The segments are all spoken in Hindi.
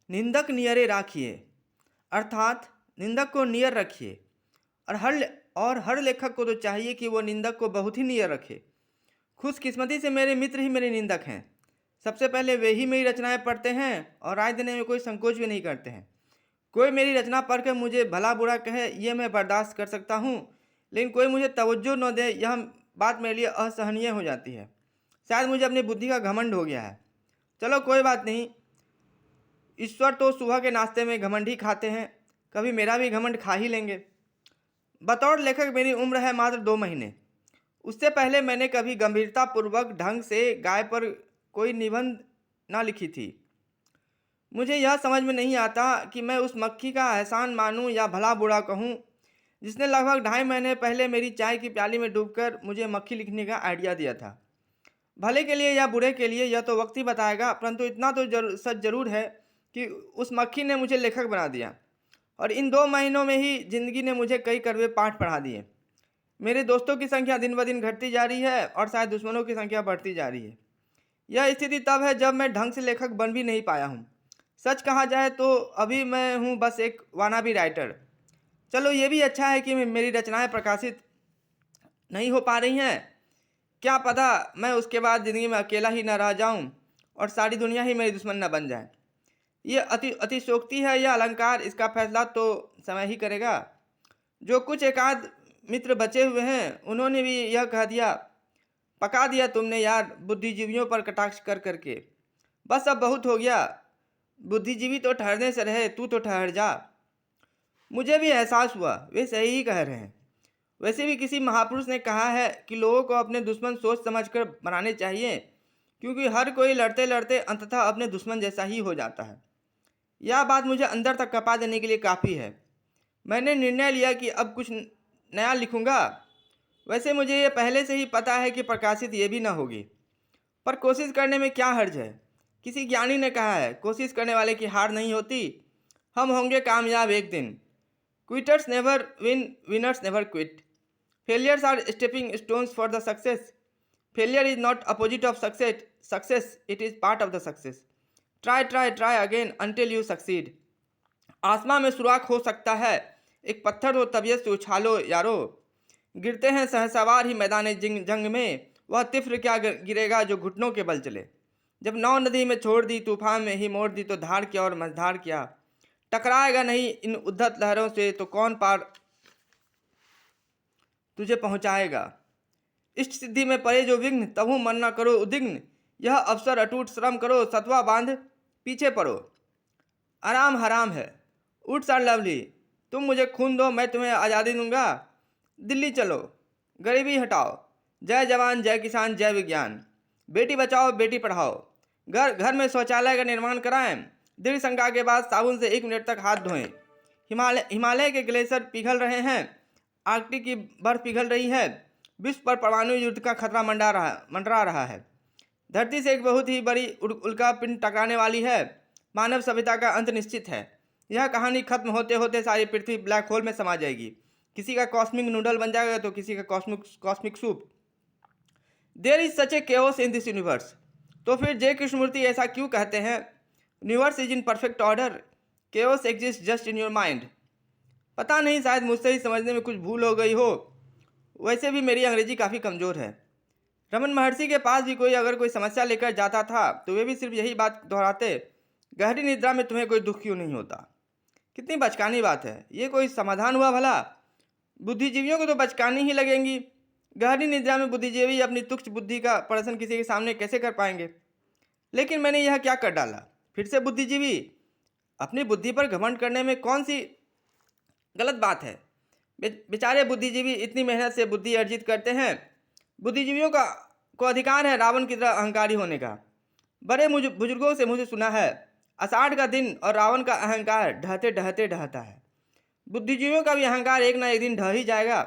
निंदक नियरे राखिए, अर्थात निंदक को नियर रखिए। और हर लेखक को तो चाहिए कि वो निंदक को बहुत ही नियर रखे। खुशकिस्मती से मेरे मित्र ही मेरे निंदक हैं। सबसे पहले वे ही मेरी रचनाएं पढ़ते हैं और राय देने में कोई संकोच भी नहीं करते हैं। कोई मेरी रचना पढ़कर मुझे भला बुरा कहे ये मैं बर्दाश्त कर सकता हूँ, लेकिन कोई मुझे तवज्जो न दे यह बात मेरे लिए असहनीय हो जाती है। शायद मुझे अपनी बुद्धि का घमंड हो गया है। चलो कोई बात नहीं, ईश्वर तो सुबह के नाश्ते में घमंड ही खाते हैं, कभी मेरा भी घमंड खा ही लेंगे। बतौर लेखक मेरी उम्र है मात्र 2 महीने। उससे पहले मैंने कभी गंभीरतापूर्वक ढंग से गाय पर कोई निबंध ना लिखी थी। मुझे यह समझ में नहीं आता कि मैं उस मक्खी का एहसान मानूं या भला बुरा कहूं, जिसने लगभग 2.5 महीने पहले मेरी चाय की प्याली में डूबकर मुझे मक्खी लिखने का आइडिया दिया था। भले के लिए या बुरे के लिए यह तो वक्त ही बताएगा, परंतु इतना तो सच जरूर है कि उस मक्खी ने मुझे लेखक बना दिया। और इन 2 महीनों में ही जिंदगी ने मुझे कई कड़वे पाठ पढ़ा दिए। मेरे दोस्तों की संख्या दिन ब दिन घटती जा रही है और शायद दुश्मनों की संख्या बढ़ती जा रही है। यह स्थिति तब है जब मैं ढंग से लेखक बन भी नहीं पाया हूँ। सच कहा जाए तो अभी मैं हूँ बस एक वानाबी राइटर। चलो ये भी अच्छा है कि मेरी रचनाएं प्रकाशित नहीं हो पा रही हैं। क्या पता मैं उसके बाद ज़िंदगी में अकेला ही न रह जाऊं और सारी दुनिया ही मेरी दुश्मन न बन जाए। ये अतिशयोक्ति है या अलंकार, इसका फैसला तो समय ही करेगा। जो कुछ एकाध मित्र बचे हुए हैं उन्होंने भी यह कह दिया, पका दिया तुमने यार बुद्धिजीवियों पर कटाक्ष कर करके। बस अब बहुत हो गया, बुद्धिजीवी तो ठहरने से रहे, तू तो ठहर जा। मुझे भी एहसास हुआ वे सही ही कह रहे हैं। वैसे भी किसी महापुरुष ने कहा है कि लोगों को अपने दुश्मन सोच समझकर बनाने चाहिए, क्योंकि हर कोई लड़ते लड़ते अंततः अपने दुश्मन जैसा ही हो जाता है। यह बात मुझे अंदर तक कपा देने के लिए काफ़ी है। मैंने निर्णय लिया कि अब कुछ नया लिखूंगा। वैसे मुझे ये पहले से ही पता है कि प्रकाशित ये भी ना होगी, पर कोशिश करने में क्या हर्ज है। किसी ज्ञानी ने कहा है, कोशिश करने वाले की हार नहीं होती। हम होंगे कामयाब एक दिन। Quitters never win, winners never quit. Failures are stepping stones for the success. Failure is not opposite of success, success it is part of the success. Try try try again until you succeed. आसमां में सुराख हो सकता है, एक पत्थर हो तबीयत से उछालो यारो। गिरते हैं सहसवार ही मैदान जंग में, वह तिफ्र क्या गिरेगा जो घुटनों के बल चले। जब नौ नदी में छोड़ दी, तूफान में ही मोड़ दी, तो धार क्या और मझधार क्या। टकराएगा नहीं इन उद्धत लहरों से तो कौन पार तुझे पहुंचाएगा। इष्ट सिद्धि में पड़े जो विघ्न, तबु मन न करो उद्विग्न। यह अवसर अटूट श्रम करो, सतवा बांध पीछे पड़ो। आराम हराम है, उठ सर लवली, तुम मुझे खून दो मैं तुम्हें आज़ादी दूंगा। दिल्ली चलो, गरीबी हटाओ, जय जवान जय किसान जय विज्ञान। बेटी बचाओ बेटी पढ़ाओ, घर घर में शौचालय का निर्माण कराएं। दृढ़ शंका के बाद साबुन से 1 मिनट तक हाथ धोएं। हिमालय के ग्लेशियर पिघल रहे हैं, आर्कटिक की बर्फ पिघल रही है। विश्व पर परमाणु युद्ध का खतरा मंडरा रहा है। धरती से एक बहुत ही बड़ी उल्का पिंड टकराने वाली है। मानव सभ्यता का अंत निश्चित है। यह कहानी खत्म होते होते सारी पृथ्वी ब्लैक होल में समा जाएगी। किसी का कॉस्मिक नूडल बन जाएगा तो किसी का cosmic soup. There is such a chaos in this universe. तो फिर जय कृष्णमूर्ति ऐसा क्यों कहते हैं, universe is in perfect order, chaos exist just in your mind. पता नहीं, शायद मुझसे ही समझने में कुछ भूल हो गई हो। वैसे भी मेरी अंग्रेजी काफ़ी कमज़ोर है। रमन महर्षि के पास भी कोई समस्या लेकर जाता था तो वे भी सिर्फ यही बात दोहराते, गहरी निद्रा में तुम्हें कोई दुख क्यों नहीं होता। कितनी बचकानी बात है, ये कोई समाधान हुआ भला। बुद्धिजीवियों को तो बचकानी ही लगेंगी। गहरी निद्रा में बुद्धिजीवी अपनी तुच्छ बुद्धि का प्रदर्शन किसी के सामने कैसे कर पाएंगे। लेकिन मैंने यह क्या कर डाला, फिर से बुद्धिजीवी। अपनी बुद्धि पर घमंड करने में कौन सी गलत बात है। बेचारे बुद्धिजीवी इतनी मेहनत से बुद्धि अर्जित करते हैं। बुद्धिजीवियों को अधिकार है रावण की तरह अहंकारी होने का। बड़े बुजुर्गों से मुझे सुना है, आषाढ़ का दिन और रावण का अहंकार ढहते ढहते ढहता है। बुद्धिजीवियों का भी अहंकार एक ना एक दिन ढह ही जाएगा।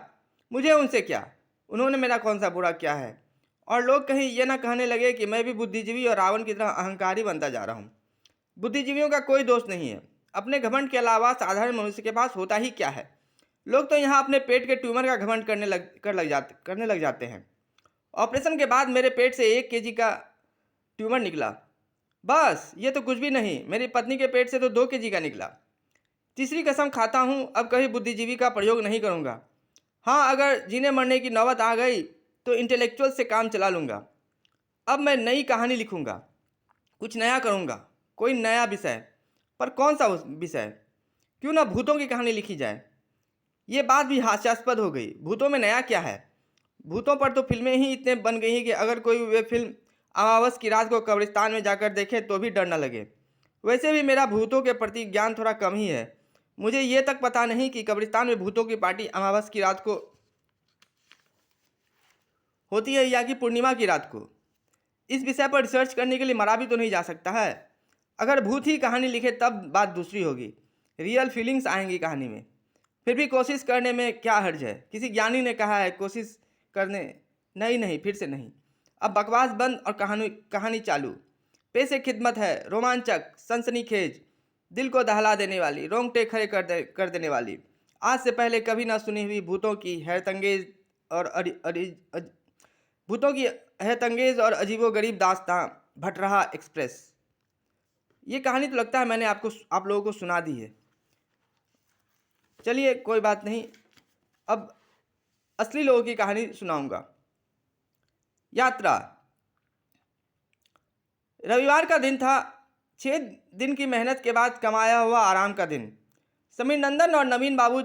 मुझे उनसे क्या, उन्होंने मेरा कौन सा बुरा किया है। और लोग कहीं ये ना कहने लगे कि मैं भी बुद्धिजीवी और रावण की तरह अहंकारी बनता जा रहा हूँ। बुद्धिजीवियों का कोई दोष नहीं है। अपने घमंड के अलावा साधारण मनुष्य के पास होता ही क्या है। लोग तो यहाँ अपने पेट के ट्यूमर का घमंड करने लग जाते हैं। ऑपरेशन के बाद मेरे पेट से 1 kg का ट्यूमर निकला। बस ये तो कुछ भी नहीं, मेरी पत्नी के पेट से तो 2 kg का निकला। तीसरी कसम खाता हूँ अब कभी बुद्धिजीवी का प्रयोग नहीं करूँगा। हाँ, अगर जीने मरने की नौबत आ गई तो इंटेलेक्चुअल से काम चला लूँगा। अब मैं नई कहानी लिखूँगा, कुछ नया करूँगा, कोई नया विषय। पर कौन सा विषय? क्यों ना भूतों की कहानी लिखी जाए। ये बात भी हास्यास्पद हो गई। भूतों में नया क्या है? भूतों पर तो फिल्में ही इतने बन गई हैं कि अगर कोई वे फिल्म अमावस की रात को कब्रिस्तान में जाकर देखे तो भी डर न लगे। वैसे भी मेरा भूतों के प्रति ज्ञान थोड़ा कम ही है। मुझे ये तक पता नहीं कि कब्रिस्तान में भूतों की पार्टी अमावस की रात को होती है या कि पूर्णिमा की रात को। इस विषय पर रिसर्च करने के लिए मरा भी तो नहीं जा सकता है। अगर भूत ही कहानी लिखे तब बात दूसरी होगी, रियल फीलिंग्स आएंगी कहानी में। फिर भी कोशिश करने में क्या हर्ज है? किसी ज्ञानी ने कहा है कोशिश करने। नहीं नहीं, फिर से नहीं। अब बकवास बंद और कहानी कहानी चालू। पेश ए खिदमत है रोमांचक, सनसनीखेज, दिल को दहला देने वाली, रोंगटे खड़े कर देने वाली, आज से पहले कभी ना सुनी हुई भूतों की हैरतंगेज और भूतों की हैरतंगेज और अजीबोगरीब दास्तां, भटरहा एक्सप्रेस। ये कहानी तो लगता है मैंने आप लोगों को सुना दी है। चलिए कोई बात नहीं, अब असली लोगों की कहानी सुनाऊंगा। यात्रा। रविवार का दिन था। 6 दिन की मेहनत के बाद कमाया हुआ आराम का दिन। समीर नंदन और नवीन बाबू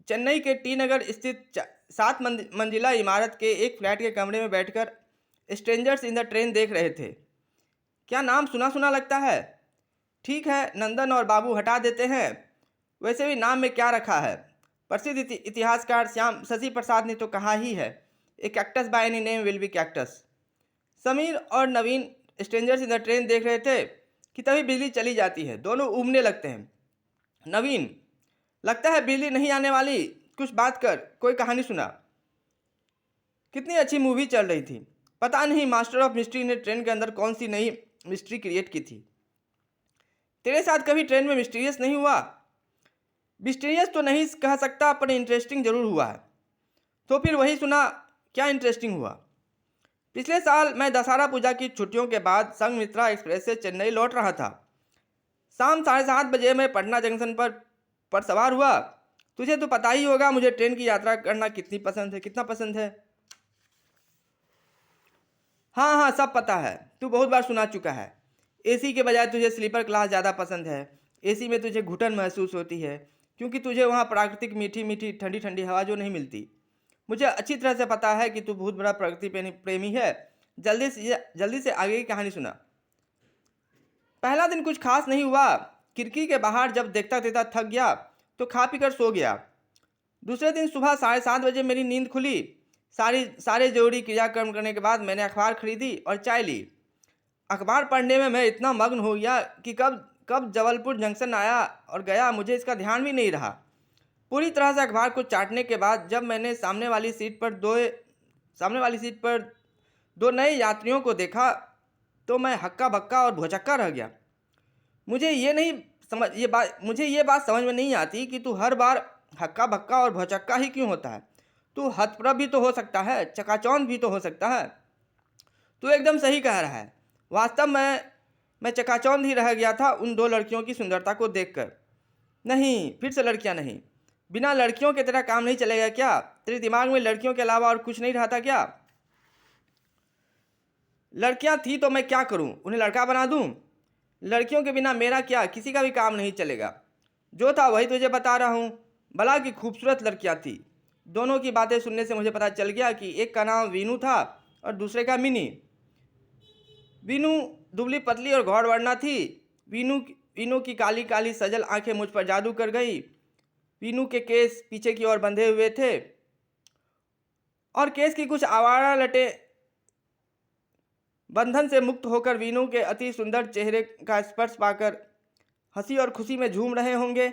चेन्नई के टी नगर स्थित 7 मंजिला इमारत के एक फ्लैट के कमरे में बैठकर स्ट्रेंजर्स इन द ट्रेन देख रहे थे। क्या नाम सुना सुना लगता है? ठीक है, नंदन और बाबू हटा देते हैं। वैसे भी नाम में क्या रखा है? प्रसिद्ध इतिहासकार श्याम शशि प्रसाद ने तो कहा ही है, a cactus by any name will be cactus. Sameer और Naveen strangers in the train देख रहे थे कि तभी बिजली चली जाती है। दोनों उबने लगते हैं। नवीन, लगता है बिजली नहीं आने वाली, कुछ बात कर, कोई कहानी सुना। कितनी अच्छी मूवी चल रही थी। पता नहीं मास्टर ऑफ मिस्ट्री ने ट्रेन के अंदर कौन सी नई मिस्ट्री क्रिएट की थी। तेरे साथ कभी ट्रेन में मिस्टीरियस नहीं हुआ? मिस्टीरियस तो नहीं कह सकता, पर इंटरेस्टिंग जरूर हुआ है। तो फिर वही सुना, क्या इंटरेस्टिंग हुआ? पिछले साल मैं दशहरा पूजा की छुट्टियों के बाद संघमित्रा एक्सप्रेस से चेन्नई लौट रहा था। शाम 7:30 बजे मैं पटना जंक्शन पर सवार हुआ। तुझे तो पता ही होगा मुझे ट्रेन की यात्रा करना कितना पसंद है। हाँ हाँ, सब पता है, तू बहुत बार सुना चुका है। एसी के बजाय तुझे स्लीपर क्लास ज़्यादा पसंद है। एसी में तुझे घुटन महसूस होती है क्योंकि तुझे वहाँ प्राकृतिक मीठी मीठी ठंडी ठंडी हवा जो नहीं मिलती। मुझे अच्छी तरह से पता है कि तू बहुत बड़ा प्रकृति प्रेमी है। जल्दी से आगे की कहानी सुना। पहला दिन कुछ खास नहीं हुआ। खिड़की के बाहर जब देखता देखता थक गया तो खा पी कर सो गया। दूसरे दिन सुबह 7:30 बजे मेरी नींद खुली। सारे जरूरी क्रियाक्रम करने के बाद मैंने अखबार खरीदी और चाय ली। अखबार पढ़ने में मैं इतना मग्न हो गया कि कब जबलपुर जंक्शन आया और गया मुझे इसका ध्यान भी नहीं रहा। पूरी तरह से अखबार को चाटने के बाद जब मैंने सामने वाली सीट पर दो नए यात्रियों को देखा तो मैं हक्का बक्का और भौचक्का रह गया। मुझे ये बात समझ में नहीं आती कि तू हर बार हक्का बक्का और भौचक्का ही क्यों होता है। तू हतप्रभ भी तो हो सकता है, चकाचौंध भी तो हो सकता है। तू एकदम सही कह रहा है। वास्तव में मैं चकाचौंध ही रह गया था उन 2 लड़कियों की सुंदरता को देखकर। नहीं, फिर से लड़कियां नहीं। बिना लड़कियों के तेरा काम नहीं चलेगा क्या? तेरे दिमाग में लड़कियों के अलावा और कुछ नहीं रहा था क्या? लड़कियां थी तो मैं क्या करूं, उन्हें लड़का बना दूं? लड़कियों के बिना मेरा क्या, किसी का भी काम नहीं चलेगा। जो था वही तुझे बता रहा हूं। भला की खूबसूरत लड़कियां थी। दोनों की बातें सुनने से मुझे पता चल गया कि एक का नाम वीनू था और दूसरे का मिनी। वीनू दुबली पतली और घौड़ वर्णा थी। वीनू की काली काली सजल आंखें मुझ पर जादू कर गई। वीनू के केस पीछे की ओर बंधे हुए थे और केस की कुछ आवारा लटें बंधन से मुक्त होकर वीनू के अति सुंदर चेहरे का स्पर्श पाकर हंसी और खुशी में झूम रहे होंगे।